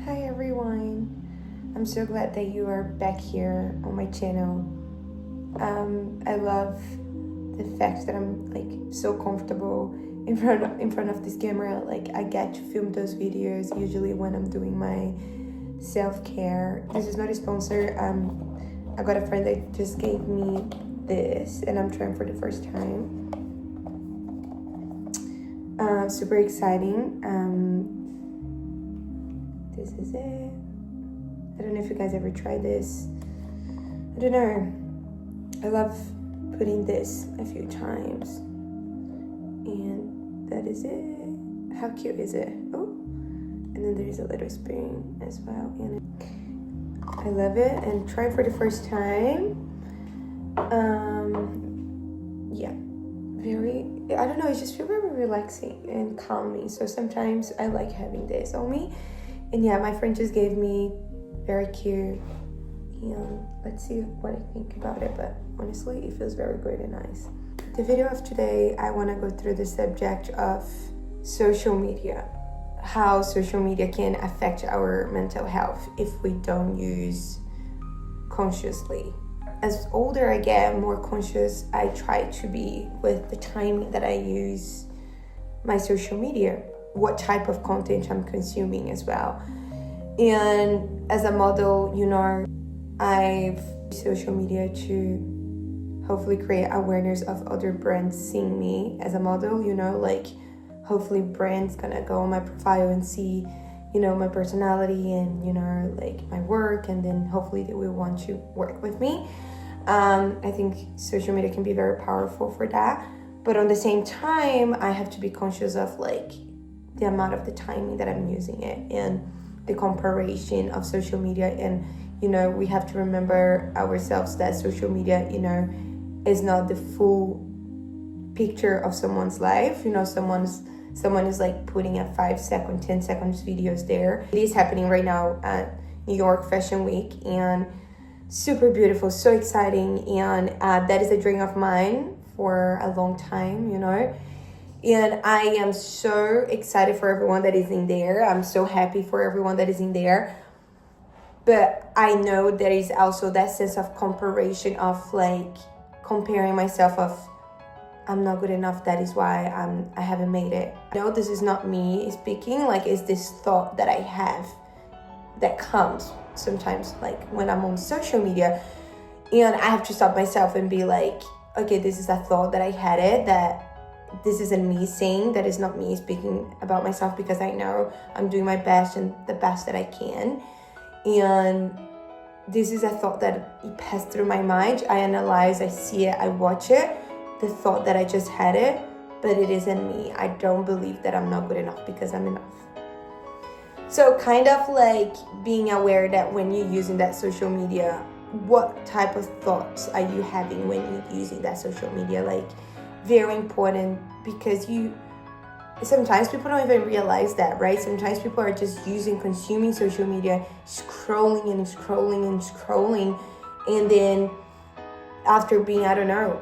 Hi everyone, I'm so glad that you are back here on my channel. I love the fact that I'm like so comfortable in front of this camera. Like I get to film those videos usually when I'm doing my self-care. This is not a sponsor. I got a friend that just gave me this and I'm trying for the first time. Super exciting. This is it. I don't know if you guys ever tried this. I don't know. I love putting this a few times. And that is it. How cute is it? Oh, and then there's a little spoon as well. And I love it. And trying for the first time. Yeah. I don't know, it just feels very relaxing and calming. So sometimes I like having this on me. And yeah, my friend just gave me very cute. And let's see what I think about it. But honestly, it feels very good and nice. The video of today, I want to go through the subject of social media. How social media can affect our mental health if we don't use consciously. As older I get, more conscious I try to be with the time that I use my social media, what type of content I'm consuming as well. And as a model, I've used social media to hopefully create awareness of other brands seeing me as a model, like hopefully brands gonna go on my profile and see, my personality and, like my work, and then hopefully they will want to work with me. I think social media can be very powerful for that. But on the same time, I have to be conscious of like the amount of the timing that I'm using it and the comparison of social media. And, we have to remember ourselves that social media, is not the full picture of someone's life. Someone is like putting a 5-second, 10 seconds videos there. It is happening right now at New York Fashion Week and super beautiful, so exciting. And that is a dream of mine for a long time, And I am so excited for everyone that is in there. I'm so happy for everyone that is in there. But I know there is also that sense of comparison of like comparing myself of I'm not good enough, that is why I haven't made it. No, this is not me speaking, like it's this thought that I have that comes sometimes like when I'm on social media, and I have to stop myself and be like, okay, this is a thought that I had it, that this isn't me saying, that is not me speaking about myself, because I know I'm doing my best and the best that I can. And this is a thought that it passed through my mind. I analyze, I see it, I watch it, the thought that I just had it, but it isn't me. I don't believe that I'm not good enough because I'm enough. So kind of like being aware that when you're using that social media, what type of thoughts are you having when you're using that social media? Like very important, because sometimes people don't even realize that, right? Sometimes people are just consuming social media, scrolling and scrolling and scrolling. And then after being, I don't know,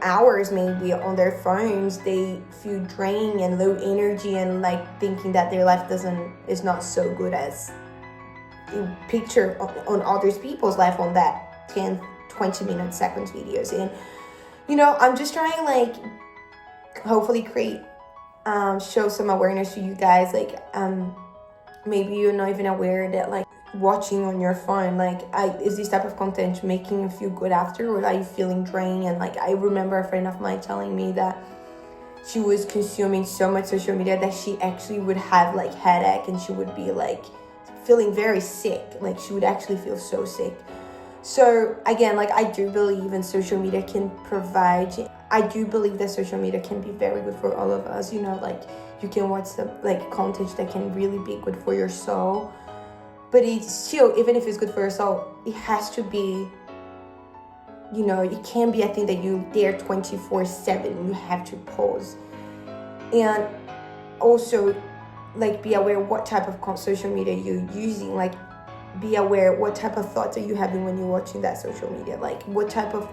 hours maybe on their phones, they feel drained and low energy and like thinking that their life is not so good as you picture on other people's life on that 10-20 minute seconds videos. And I'm just trying like hopefully create show some awareness to you guys. Like maybe you're not even aware that like watching on your phone, like is this type of content making you feel good after, or are you feeling drained? And like I remember a friend of mine telling me that she was consuming so much social media that she actually would have like headache and she would be like feeling very sick, like she would actually feel so sick. So again, like I do believe in social media can provide, I do believe that social media can be very good for all of us, like you can watch some like content that can really be good for your soul. But it's still, even if it's good for your soul, it has to be, it can't be a thing that you there 24/7. You have to pause. And also, like, be aware what type of social media you're using. Like, be aware what type of thoughts are you having when you're watching that social media. Like, what type of,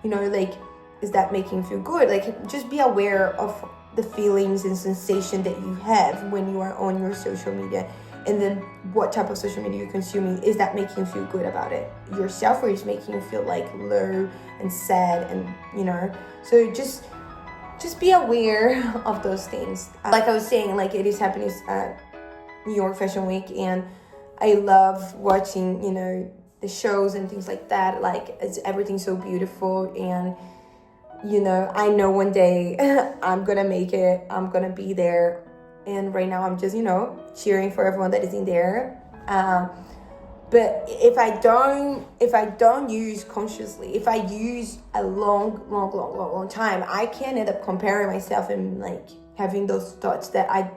like, is that making you feel good? Like, just be aware of the feelings and sensation that you have when you are on your social media. And then what type of social media you're consuming, is that making you feel good about it yourself, or is making you feel like low and sad, and so just be aware of those things. Like I was saying, like it is happening at New York Fashion Week, and I love watching the shows and things like that. Like everything's so beautiful, and I know one day I'm gonna make it, I'm gonna be there. And right now I'm just cheering for everyone that is in there. But if I don't use consciously, if I use a long time, I can end up comparing myself and like having those thoughts that I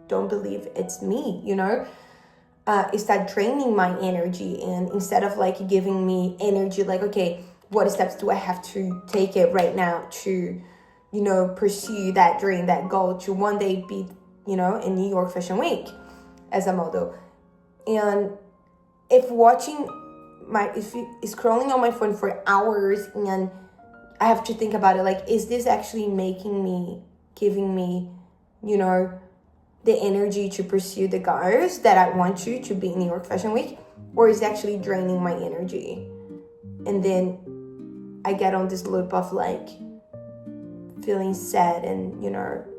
don't believe it's me, it start draining my energy. And instead of like giving me energy, like, okay, what steps do I have to take it right now to, pursue that dream, that goal, to one day be, in New York Fashion Week as a model. And if scrolling on my phone for hours, and I have to think about it, like, is this actually giving me, the energy to pursue the goals that I want to be in New York Fashion Week, or is it actually draining my energy? And then I get on this loop of like feeling sad and,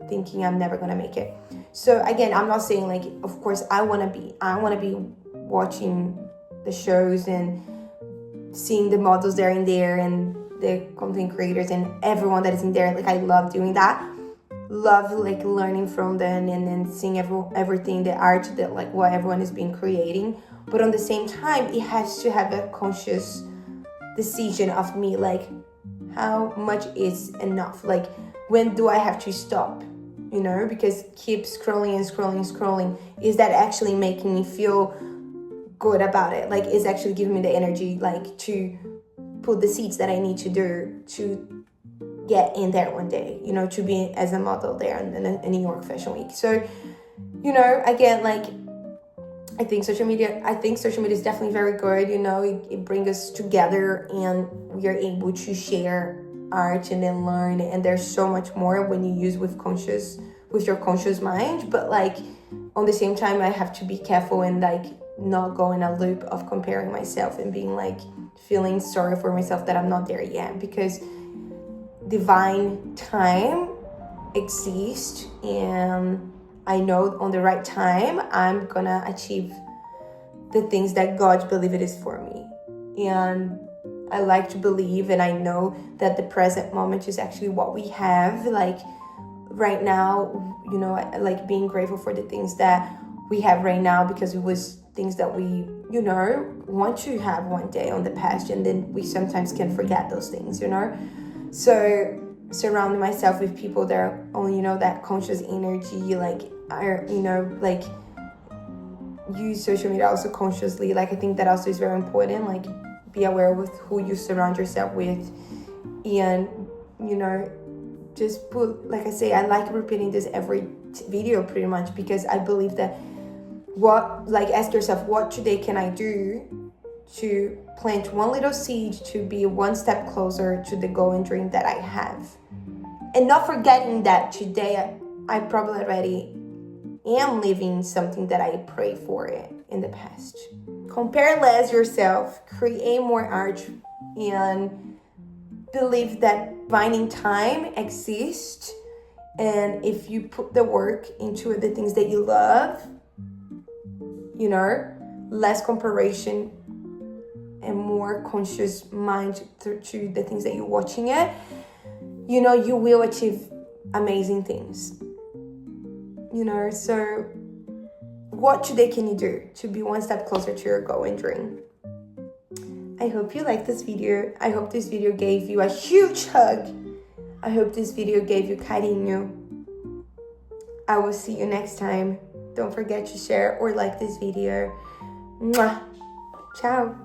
thinking I'm never gonna make it. So again, I'm not saying like, of course I want to be watching the shows and seeing the models that are in there and the content creators and everyone that is in there. Like I love doing that. Love like learning from them and then seeing everything, the art, that like what everyone has been creating. But on the same time, it has to have a conscious decision of me, like how much is enough? Like when do I have to stop? Because keep scrolling, is that actually making me feel good about it? Like is actually giving me the energy like to put the seeds that I need to do to get in there one day, to be as a model there in New York Fashion Week. So, again, like I think social media is definitely very good. It brings us together and we are able to share art and then learn. And there's so much more when you use with your conscious mind. But like on the same time, I have to be careful and like not go in a loop of comparing myself and being like feeling sorry for myself that I'm not there yet, because divine time exists, and I know on the right time I'm gonna achieve the things that God believe it is for me. And I like to believe, and I know that the present moment is actually what we have. Like right now, I like being grateful for the things that we have right now, because it was things that we want to have one day on the past, and then we sometimes can forget those things. So surrounding myself with people that are on, that conscious energy, like are, like use social media also consciously. Like I think that also is very important. Like be aware with who you surround yourself with, and just put, like I say, I like repeating this every video pretty much, because I believe that ask yourself, what today can I do to plant one little seed to be one step closer to the goal and dream that I have. And not forgetting that today I probably already am living something that I prayed for it in the past. Compare less yourself, create more art, and believe that finding time exists. And if you put the work into the things that you love, less comparison and more conscious mind to the things that you're watching it, you will achieve amazing things. So what today can you do to be one step closer to your goal and dream? I hope you liked this video. I hope this video gave you a huge hug. I hope this video gave you carinho. I will see you next time. Don't forget to share or like this video. Mwah. Ciao.